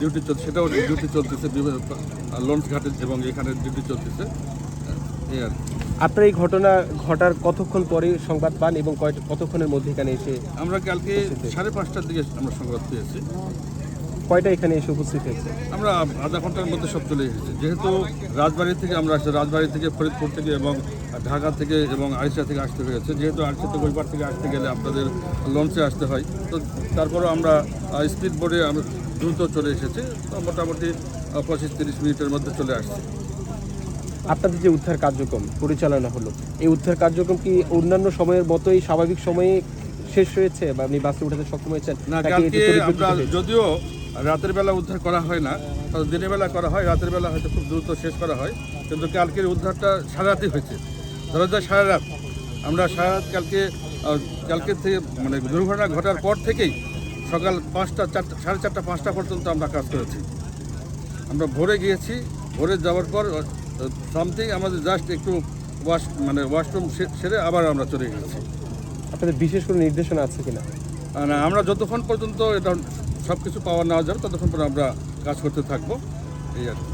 Duty চলছে, সেটাও duty চলতেছে লঞ্চ ঘাটে এবং এখানে ডিউটি চলতেছে এই আর কি। আপনার এই ঘটনা ঘটার কতক্ষণ পরে সংবাদ পান এবং কতক্ষণের মধ্যে এখানে এসে আমরা কালকে 5:30টার দিকে আমরা সংবাদ পেয়েছি। কয়টা এখানে এসে উপস্থিত হয়েছে? আমরা আধা ঘন্টার মধ্যে সব চলে এসেছি, যেহেতু রাজবাড়ি থেকে আমরা আসছি, রাজবাড়ি থেকে ফরিদপুর থেকে এবং ঢাকা থেকে এবং আরিচা থেকে আসতে হয়েছে। যেহেতু আরিচা থেকে ওই পার থেকে আসতে গেলে আপনাদের লঞ্চে আসতে হয়, তো তারপরে আমরা স্পিড বোটে আমরা দ্রুত চলে এসেছি। তো মোটামুটি 25-30 মিনিটের মধ্যে চলে আসছি। আপনাদের যে উদ্ধার কার্যক্রম পরিচালনা হলো, এই উদ্ধার কার্যক্রম কি অন্যান্য সময়ের মতোই স্বাভাবিক সময়ে শেষ হয়েছে বা আপনি বাসে উঠাতে সক্ষম হয়েছেন? না, নাকি কালকে এতে পরিবর্তিত আমরা হয়েছে? যদিও রাতের বেলা উদ্ধার করা হয় না, দিনের বেলা করা হয়, রাতের বেলা হয়তো খুব দ্রুত শেষ করা হয়, কিন্তু কালকের উদ্ধারটা সারা রাতই হয়েছে। ধরা যায় সারা রাত, আমরা সারা রাত কালকে থেকে মানে দুর্ঘটনা ঘটার পর থেকেই সকাল 5টা 4টা 4:30 5টা পর্যন্ত আমরা কাজ করেছি। আমরা ভোরে গিয়েছি, ভোরে যাওয়ার পর সামথিং আমাদের জাস্ট একটু ওয়াশরুম সেরে আবার আমরা চলে গেছি। আপনাদের বিশেষ কোনো নির্দেশনা আছে কিনা? না, আমরা যতক্ষণ পর্যন্ত এটা সব কিছু পাওয়া না যাবে ততক্ষণ পর্যন্ত আমরা কাজ করতে থাকবো এই আর কি।